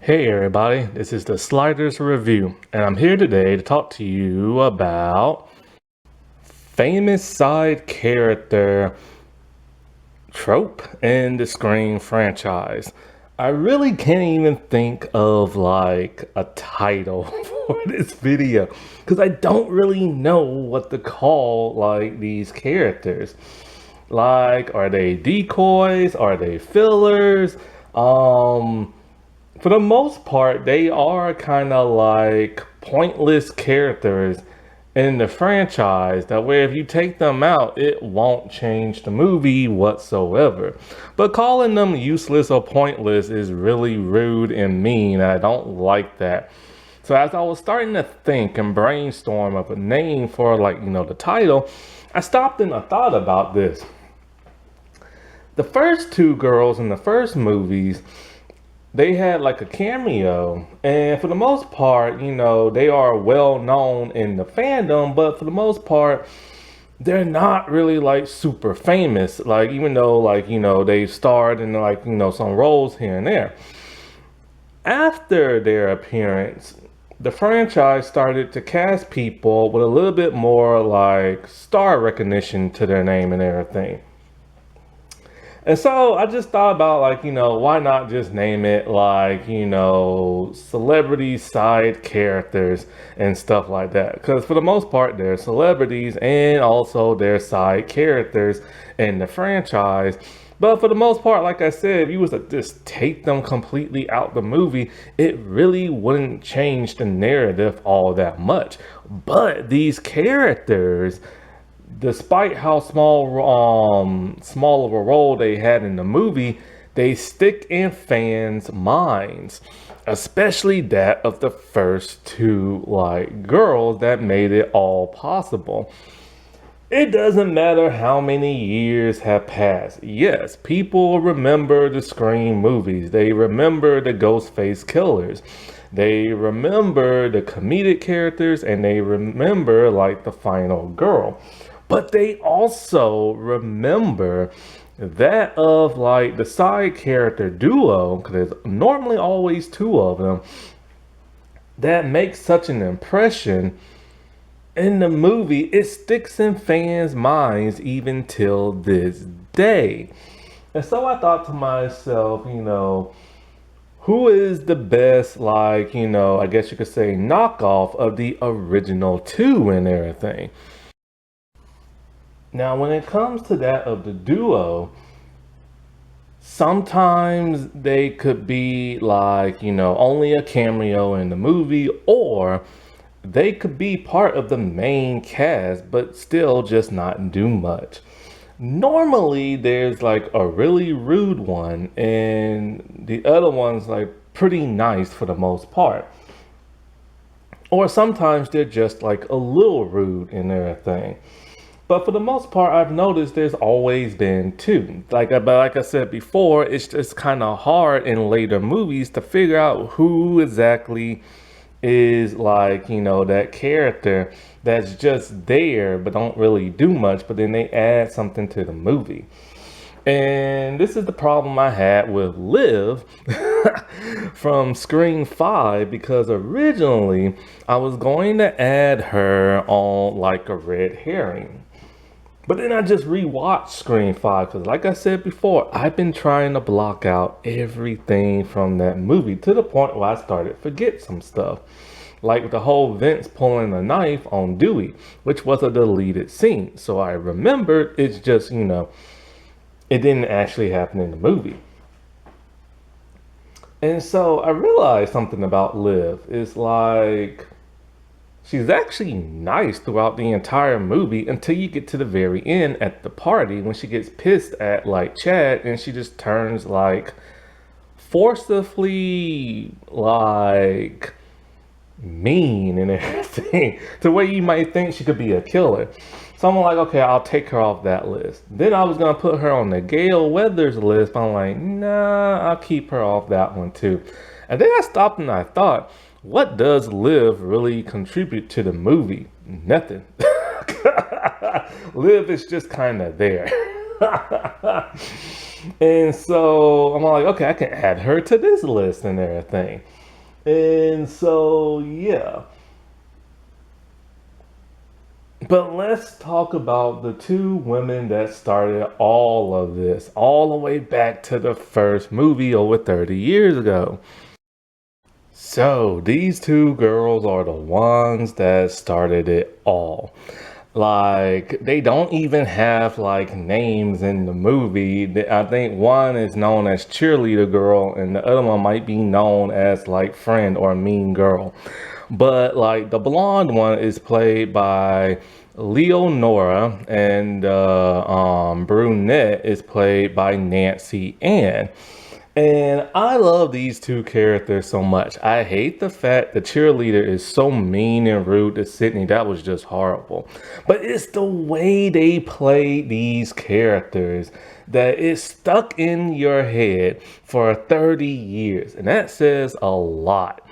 Hey everybody, this is the Sliders Review, and I'm here today to talk to you about famous side character trope in the Scream franchise. I really can't even think of like a title for this video because I don't really know what to call like these characters. Like, are they decoys? Are they fillers? For the most part, they are kind of like pointless characters in the franchise that where if you take them out, it won't change the movie whatsoever. But calling them useless or pointless is really rude and mean. I don't like that. So as I was starting to think and brainstorm of a name for the title, I stopped and I thought about this. The first two girls in the first movies, they had like a cameo, and for the most part, they are well known in the fandom, but for the most part, they're not really like super famous. Like, even though they starred in some roles here and there. After their appearance, the franchise started to cast people with a little bit more like star recognition to their name and everything. And so I just thought about why not just name it celebrity side characters and stuff like that. Because for the most part, they're celebrities and also they're side characters in the franchise. But for the most part, like I said, if you was to just take them completely out the movie, it really wouldn't change the narrative all that much. But these characters, despite how small of a role they had in the movie, they stick in fans' minds, especially that of the first two girls that made it all possible. It doesn't matter how many years have passed. Yes, people remember the Scream movies. They remember the Ghostface killers. They remember the comedic characters, and they remember the final girl. But they also remember that of the side character duo, because there's normally always two of them, that makes such an impression in the movie. It sticks in fans' minds even till this day. And so I thought to myself, who is the best, I guess you could say, knockoff of the original two and everything? Now, when it comes to that of the duo, sometimes they could be only a cameo in the movie, or they could be part of the main cast, but still just not do much. Normally, there's a really rude one, and the other one's pretty nice for the most part. Or sometimes they're just a little rude in their thing. But for the most part, I've noticed there's always been two. But like I said before, it's just kind of hard in later movies to figure out who exactly is that character that's just there but don't really do much, but then they add something to the movie. And this is the problem I had with Liv from Scream 5, because originally I was going to add her on a red herring. But then I just rewatched Scream 5 because, like I said before, I've been trying to block out everything from that movie to the point where I started to forget some stuff. Like the whole Vince pulling a knife on Dewey, which was a deleted scene. So I remembered, it's just, it didn't actually happen in the movie. And so I realized something about Liv. It's she's actually nice throughout the entire movie until you get to the very end at the party when she gets pissed at Chad, and she just turns forcibly mean and everything to where you might think she could be a killer. So I'm okay, I'll take her off that list. Then I was gonna put her on the Gale Weathers list, but I'm nah, I'll keep her off that one too. And then I stopped and I thought, what does Liv really contribute to the movie? Nothing. Liv is just kind of there. And so I'm like, okay, I can add her to this list and everything. And so, yeah. But let's talk about the two women that started all of this, all the way back to the first movie over 30 years ago. So, these two girls are the ones that started it all. Like, they don't even have like names in the movie. I think one is known as Cheerleader Girl, and the other one might be known as like Friend or Mean Girl. But like the blonde one is played by Leonora, and brunette is played by Nancy Ann. And I love these two characters so much. I hate the fact the cheerleader is so mean and rude to Sydney. That was just horrible. But it's the way they play these characters that is stuck in your head for 30 years. And that says a lot.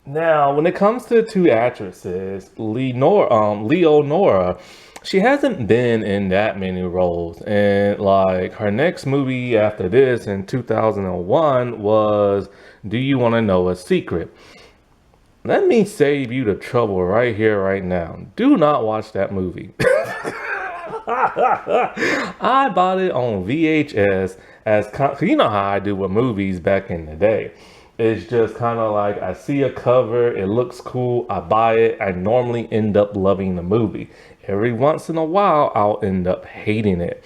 Now, when it comes to the two actresses, Leonora, she hasn't been in that many roles. And like her next movie after this in 2001 was Do You Want to Know a Secret? Let me save you the trouble right here, right now. Do not watch that movie. I bought it on VHS as you know how I do with movies back in the day. It's just kind of like I see a cover, it looks cool, I buy it. I normally end up loving the movie. Every once in a while, I'll end up hating it.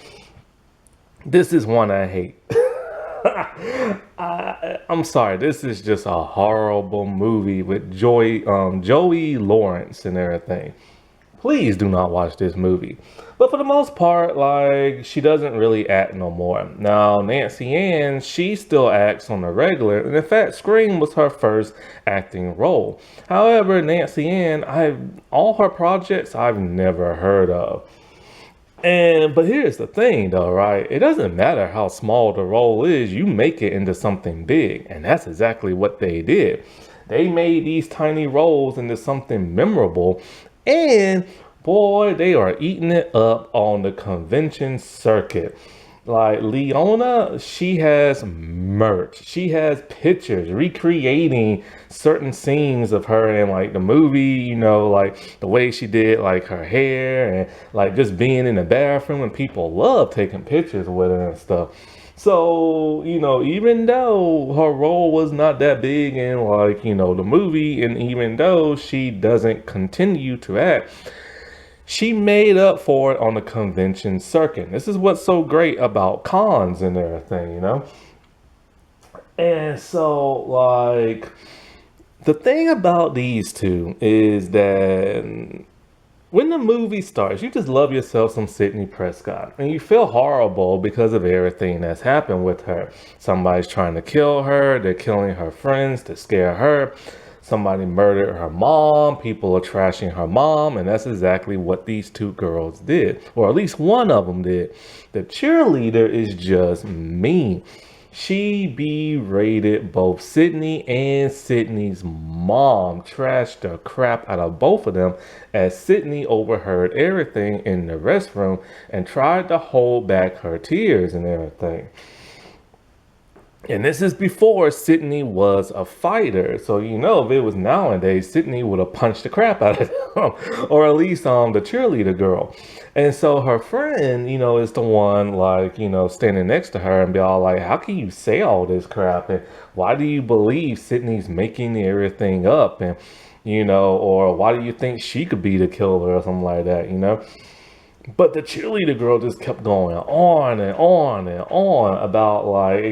This is one I hate. I'm sorry, this is just a horrible movie with Joey Lawrence and everything. Please do not watch this movie. But for the most part, like, she doesn't really act no more. Now, Nancy Ann, she still acts on the regular, and in fact, Scream was her first acting role. However, Nancy Ann, all her projects I've never heard of. And but here's the thing though, right? It doesn't matter how small the role is, you make it into something big. And that's exactly what they did. They made these tiny roles into something memorable. And boy, they are eating it up on the convention circuit. Like Leona, she has merch. She has pictures recreating certain scenes of her in like the movie, like the way she did like her hair and like just being in the bathroom, and people love taking pictures with her and stuff. So, even though her role was not that big in like, the movie, and even though she doesn't continue to act, she made up for it on the convention circuit. This is what's so great about cons and everything. And so, like, the thing about these two is that when the movie starts, you just love yourself some Sydney Prescott. And you feel horrible because of everything that's happened with her. Somebody's trying to kill her. They're killing her friends to scare her. Somebody murdered her mom. People are trashing her mom. And that's exactly what these two girls did. Or at least one of them did. The cheerleader is just mean. She berated both Sydney and Sydney's mom, trashed the crap out of both of them as Sydney overheard everything in the restroom and tried to hold back her tears and everything. And this is before Sydney was a fighter. So, if it was nowadays, Sydney would have punched the crap out of them. Or at least the cheerleader girl. And so her friend, is the one like, standing next to her and be all like, how can you say all this crap? And why do you believe Sydney's making everything up? And, or why do you think she could be the killer or something like that? But the cheerleader girl just kept going on and on and on about like,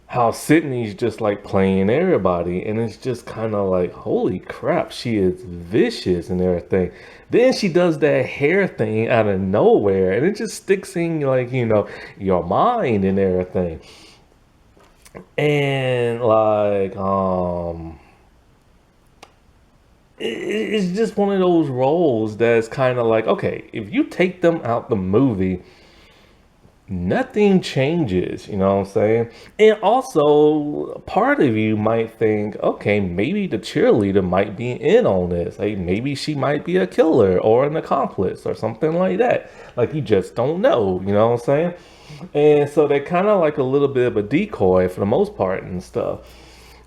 how Sydney's just like playing everybody, and it's just kind of like, holy crap, she is vicious and everything. Then she does that hair thing out of nowhere, and it just sticks in like, your mind and everything. And like, it's just one of those roles that's kind of like, okay, if you take them out the movie, nothing changes, you know what I'm saying? And also, part of you might think, okay, maybe the cheerleader might be in on this. Like, maybe she might be a killer or an accomplice or something like that. Like, you just don't know, you know what I'm saying? And so they're kind of like a little bit of a decoy for the most part and stuff.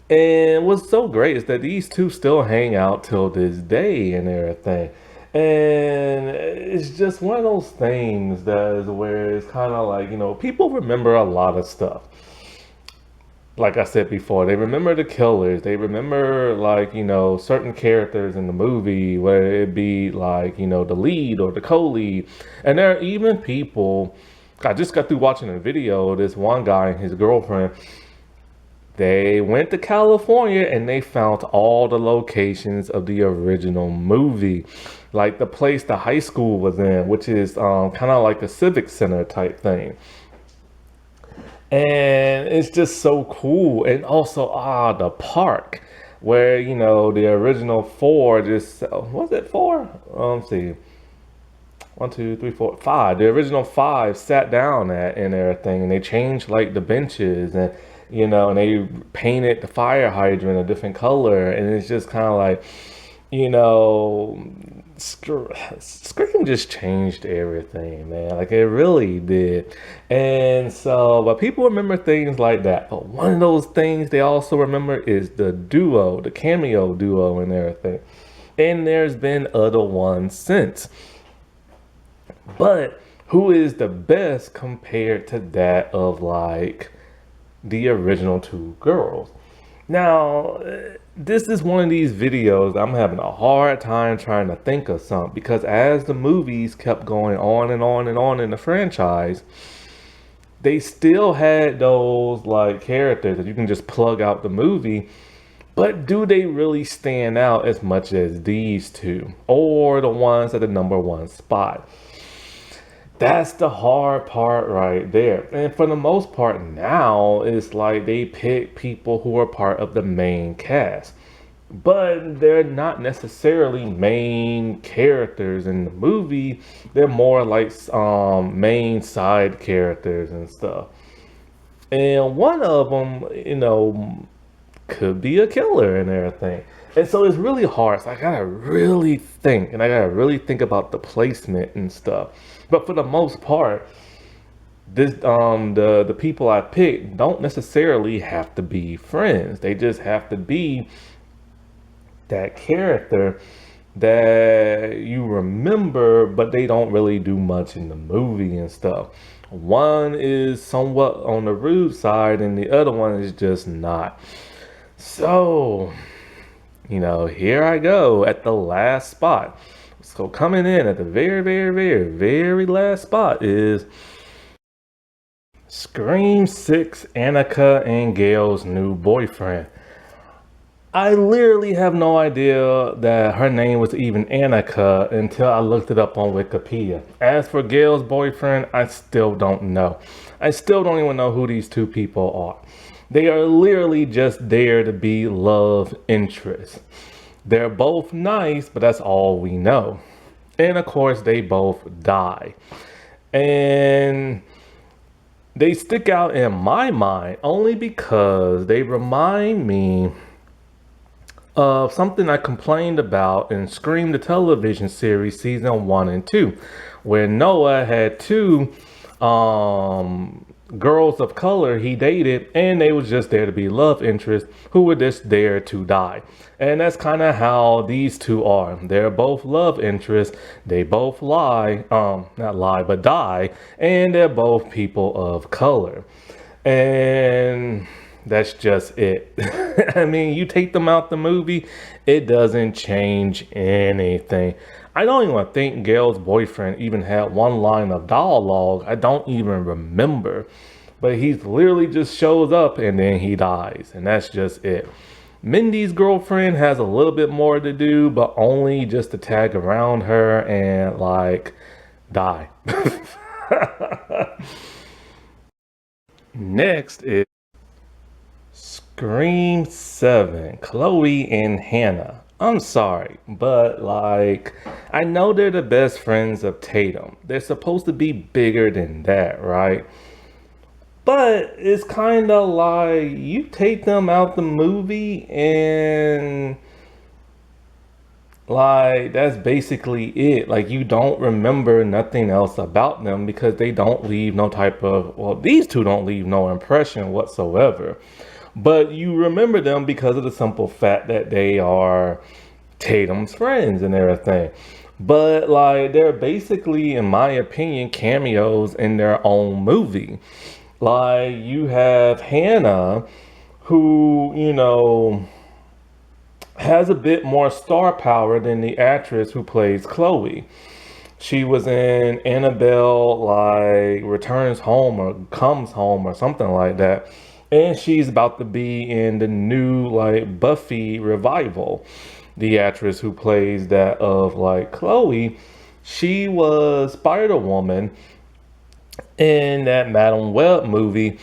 And what's so great is that these two still hang out till this day and everything. And it's just one of those things that is where it's kind of like, people remember a lot of stuff. Like I said before, they remember the killers. They remember, like, certain characters in the movie, whether it be like, the lead or the co-lead. And there are even people, I just got through watching a video, this one guy and his girlfriend, they went to California and they found all the locations of the original movie. Like the place the high school was in, which is kind of like a civic center type thing. And it's just so cool. And also, the park where, the original four just, was it four? Let's see. One, two, three, four, five. The original five sat down at and everything, and they changed like the benches and and they painted the fire hydrant a different color, and it's just kind of like, you know, Scream just changed everything, man. Like it really did. And so, but people remember things like that. But one of those things they also remember is the duo, the cameo duo and everything. And there's been other ones since. But who is the best compared to that of like the original two girls? Now, this is one of these videos I'm having a hard time trying to think of something because as the movies kept going on and on and on in the franchise, they still had those like characters that you can just plug out the movie. But do they really stand out as much as these two or the ones at the number one spot? That's the hard part right there. And for the most part now, it's like they pick people who are part of the main cast. But they're not necessarily main characters in the movie. They're more like main side characters and stuff. And one of them, could be a killer and everything. And so it's really hard. So I gotta really think, and I gotta really think about the placement and stuff. But for the most part, this the people I pick don't necessarily have to be friends. They just have to be that character that you remember, but they don't really do much in the movie and stuff. One is somewhat on the rude side, and the other one is just not. So, here I go at the last spot. So coming in at the very, very, very, very last spot is Scream 6, Annika and Gail's new boyfriend. I literally have no idea that her name was even Annika until I looked it up on Wikipedia. As for Gail's boyfriend, I still don't know. I still don't even know who these two people are. They are literally just there to be love interests. They're both nice, but that's all we know. And of course, they both die. And they stick out in my mind only because they remind me of something I complained about in Scream the television series season 1 and 2, where Noah had two girls of color he dated, and they was just there to be love interests who were just there to die. And that's kind of how these two are. They're both love interests. They both not lie, but die. And they're both people of color. And that's just it. I mean, you take them out the movie, it doesn't change anything. I don't even think Gail's boyfriend even had one line of dialogue. I don't even remember. But he literally just shows up and then he dies. And that's just it. Mindy's girlfriend has a little bit more to do, but only just to tag around her and like die. Next is Scream 7, Chloe and Hannah. I'm sorry, but like, I know they're the best friends of Tatum. They're supposed to be bigger than that, right? But it's kind of like you take them out the movie and Like, that's basically it. Like, you don't remember nothing else about them because they don't leave no type of, well, these two don't leave no impression whatsoever. But you remember them because of the simple fact that they are Tatum's friends and everything. But like they're basically, in my opinion, cameos in their own movie. Like you have Hannah, who, has a bit more star power than the actress who plays Chloe. She was in Annabelle, like Returns Home or Comes Home or something like that. And she's about to be in the new like Buffy revival. The actress who plays that of like Chloe, she was Spider Woman in that Madam Web movie.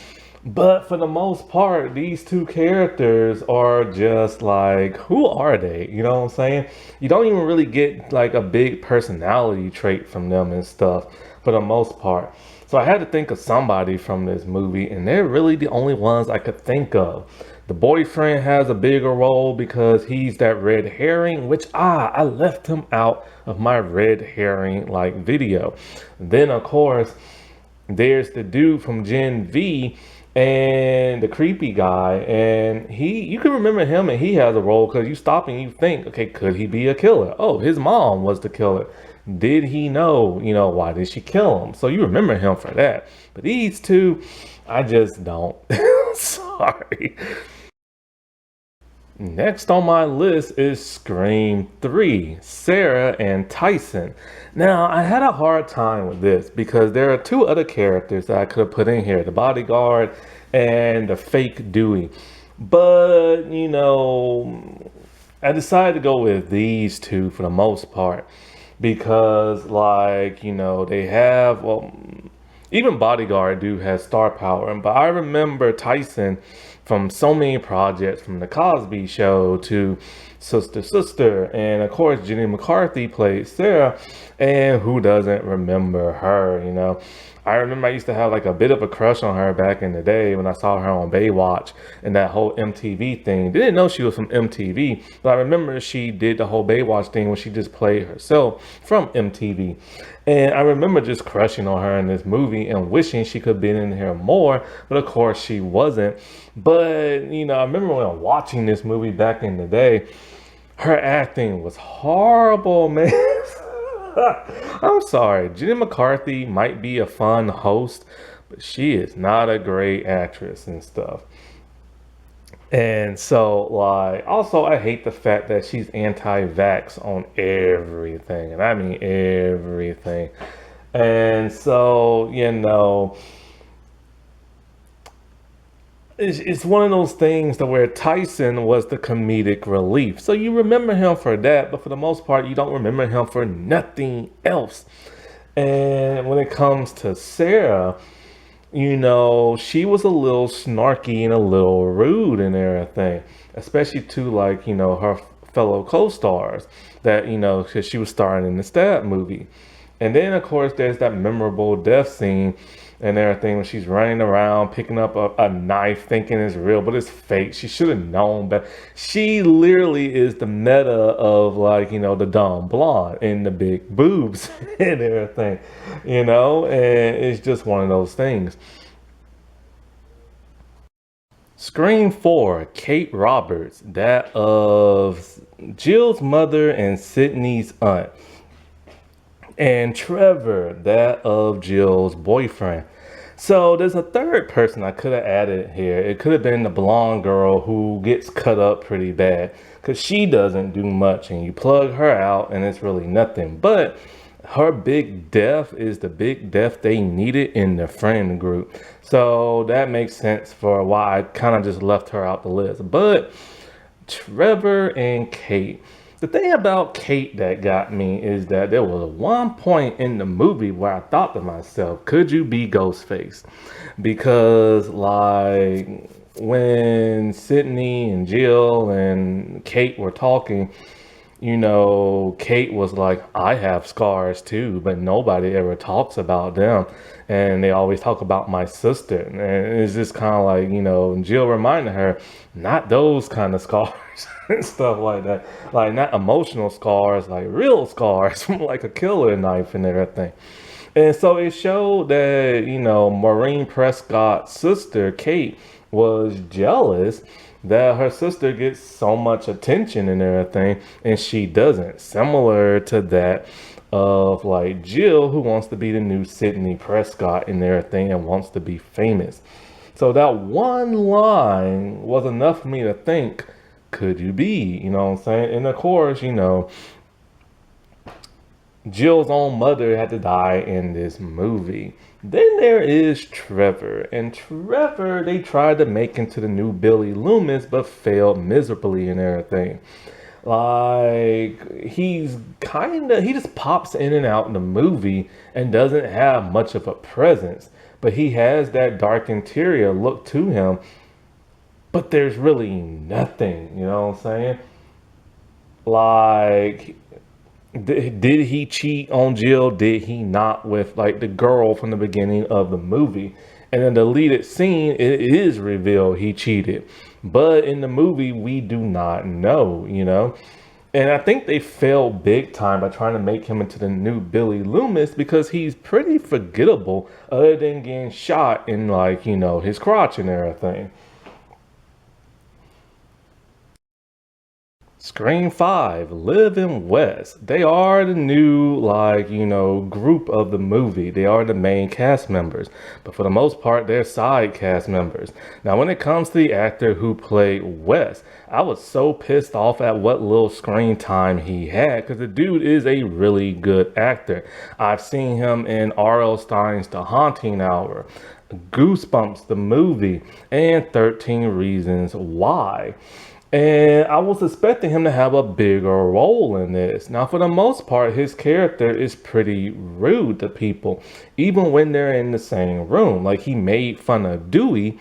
But for the most part, these two characters are just like, who are they? You know what I'm saying? You don't even really get like a big personality trait from them and stuff for the most part. So I had to think of somebody from this movie, and they're really the only ones I could think of. The boyfriend has a bigger role because he's that red herring, which I left him out of my red herring like video. Then of course, there's the dude from Gen V and the creepy guy, and you can remember him, and he has a role because you stop and you think, okay, could he be a killer? Oh, his mom was the killer. Did he know, why did she kill him? So you remember him for that. But these two, I just don't. Sorry. Next on my list is Scream 3, Sarah and Tyson. Now, I had a hard time with this because there are two other characters that I could have put in here, the bodyguard and the fake Dewey. But, I decided to go with these two for the most part because, like, they have, well, even Bodyguard do has star power, but I remember Tyson from so many projects, from the Cosby Show to Sister Sister, and of course Jenny McCarthy played Sarah, and who doesn't remember her? I remember I used to have like a bit of a crush on her back in the day when I saw her on Baywatch and that whole MTV thing. Didn't know she was from MTV, but I remember she did the whole Baywatch thing when she just played herself from MTV. And I remember just crushing on her in this movie and wishing she could have been in here more, but of course she wasn't. But, I remember when watching this movie back in the day, her acting was horrible, man. I'm sorry. Jenny McCarthy might be a fun host, but she is not a great actress and stuff. And so, like, also, I hate the fact that she's anti-vax on everything. And I mean everything. And so, it's one of those things that where Tyson was the comedic relief. So you remember him for that, but for the most part, you don't remember him for nothing else. And when it comes to Sarah, she was a little snarky and a little rude and everything, especially to like, her fellow co-stars that, because she was starring in the Stab movie. And then, of course, there's that memorable death scene and everything when she's running around picking up a knife thinking it's real, but it's fake. She should have known, but she literally is the meta of like, the dumb blonde and the big boobs and everything, and it's just one of those things. Scream 4, Kate Roberts, that of Jill's mother and Sydney's aunt. And Trevor, that of Jill's boyfriend. So there's a third person I could have added here. It could have been the blonde girl who gets cut up pretty bad because she doesn't do much and you plug her out and it's really nothing. But her big death is the big death they needed in the friend group. So that makes sense for why I kind of just left her out the list. But Trevor and Kate. The thing about Kate that got me is that there was one point in the movie where I thought to myself, could you be Ghostface? Because like when Sydney and Jill and Kate were talking, Kate was like, I have scars too, but nobody ever talks about them. And they always talk about my sister. And it's just kind of like, Jill reminded her, not those kind of scars. and stuff like that. Like not emotional scars, like real scars from like a killer knife and everything. And so it showed that, Maureen Prescott's sister, Kate, was jealous that her sister gets so much attention and everything, and she doesn't. Similar to that of like Jill, who wants to be the new Sydney Prescott and everything and wants to be famous. So that one line was enough for me to think, could you be? You know what I'm saying? And of course, Jill's own mother had to die in this movie. Then there is Trevor. And Trevor, they tried to make into the new Billy Loomis, but failed miserably and everything. Like, he just pops in and out in the movie and doesn't have much of a presence. But he has that dark interior look to him. But there's really nothing, you know what I'm saying? Like, did he cheat on Jill? Did he not with like the girl from the beginning of the movie? And in the deleted scene, it is revealed he cheated. But in the movie, we do not know. And I think they failed big time by trying to make him into the new Billy Loomis because he's pretty forgettable other than getting shot in like, his crotch and everything. Scream 5, Live in West. They are the new, group of the movie. They are the main cast members. But for the most part, they're side cast members. Now, when it comes to the actor who played West, I was so pissed off at what little screen time he had because the dude is a really good actor. I've seen him in R.L. Stein's The Haunting Hour, Goosebumps, the movie, and 13 Reasons Why. And I was expecting him to have a bigger role in this. Now, for the most part, his character is pretty rude to people, even when they're in the same room. Like, he made fun of Dewey,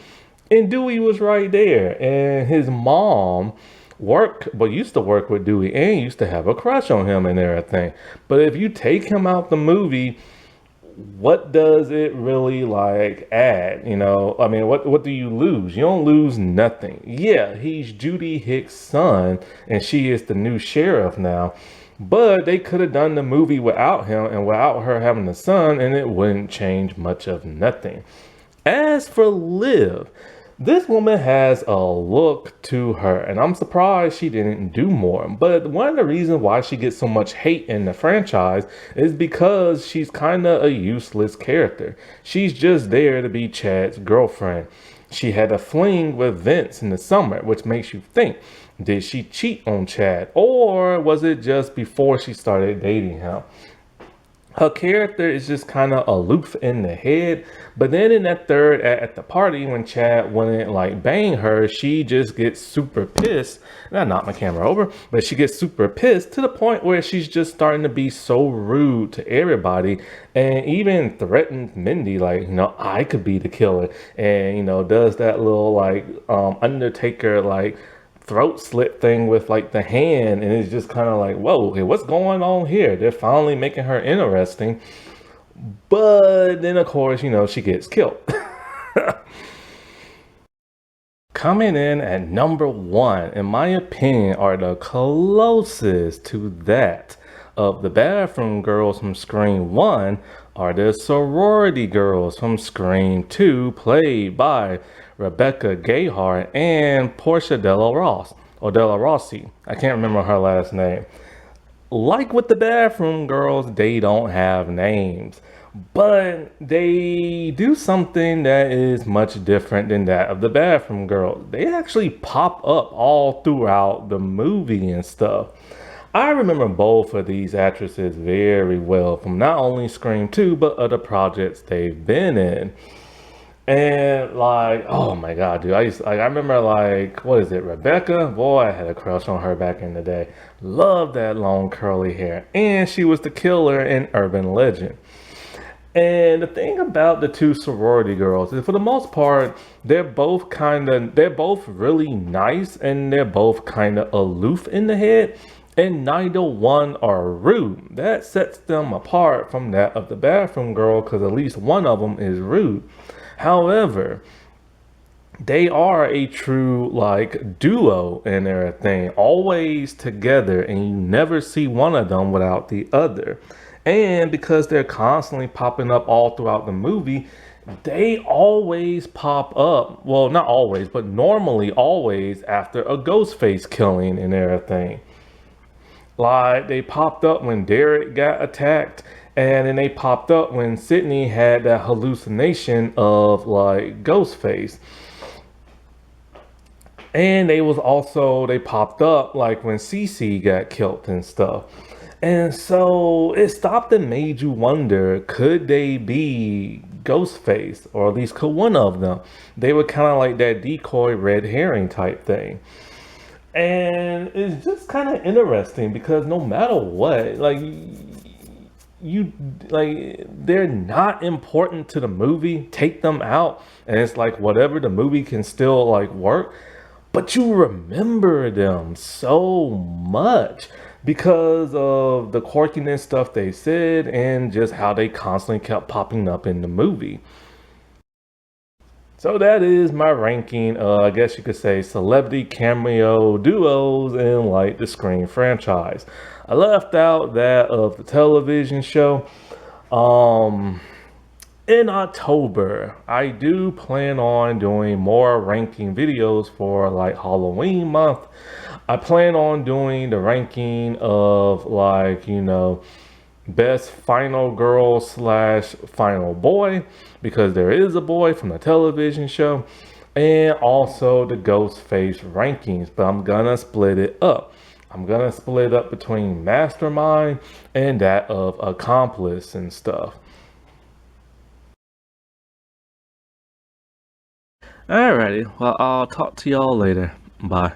and Dewey was right there. And his mom used to work with Dewey and used to have a crush on him and everything. But if you take him out the movie, what does it really add? I mean, what do you lose? You don't lose nothing. Yeah, he's Judy Hicks' son and she is the new sheriff now, but they could have done the movie without him and without her having a son, and it wouldn't change much of nothing. As for Liv, this woman has a look to her, and I'm surprised she didn't do more. But one of the reasons why she gets so much hate in the franchise is because she's kind of a useless character. She's just there to be Chad's girlfriend. She had a fling with Vince in the summer, which makes you think, did she cheat on Chad? Or was it just before she started dating him? Her character is just kind of aloof in the head, but then in that third at the party when Chad wouldn't bang her, she just gets super pissed. And I knocked my camera over, but she gets super pissed to the point where she's just starting to be so rude to everybody and even threatens Mindy, I could be the killer, and does that little Undertaker throat slit thing with the hand, and it's just kind of whoa, hey, what's going on here? They're finally making her interesting, but then of course she gets killed. Coming in at number 1, in my opinion, are the closest to that of the bathroom girls from Scream 1 are the sorority girls from Scream 2, played by Rebecca Gayheart and Portia Della Rossi. I can't remember her last name. Like with the bathroom girls, they don't have names, but they do something that is much different than that of the bathroom girls. They actually pop up all throughout the movie and stuff. I remember both of these actresses very well from not only Scream 2, but other projects they've been in. And oh my God, dude, I remember what is it, Rebecca? Boy, I had a crush on her back in the day. Loved that long curly hair. And she was the killer in Urban Legend. And the thing about the two sorority girls is for the most part, they're both really nice and they're both kind of aloof in the head. And neither one are rude. That sets them apart from that of the bathroom girl because at least one of them is rude. However, they are a true like duo and everything, always together, and you never see one of them without the other. And because they're constantly popping up all throughout the movie, they always pop up. Well, not always, but normally always after a ghost face killing and everything. Like they popped up when Derek got attacked, and then they popped up when Sydney had that hallucination of like Ghostface. And they popped up like when Cece got killed and stuff. And so it stopped and made you wonder, could they be Ghostface? Or at least could one of them? They were kind of like that decoy red herring type thing. And it's just kind of interesting because no matter what, like you like they're not important to the movie, take them out and it's like whatever, the movie can still like work, but you remember them so much because of the quirkiness stuff they said and just how they constantly kept popping up in the movie. So that is my ranking, I guess you could say, celebrity cameo duos in like the Scream franchise. I left out that of the television show. Um, in October, I do plan on doing more ranking videos for like Halloween month. I plan on doing the ranking of like, best final girl slash final boy, because there is a boy from the television show, and also the Ghostface rankings, but I'm gonna split it up. I'm gonna split up between Mastermind and that of Accomplice and stuff. Alrighty, well, I'll talk to y'all later. Bye.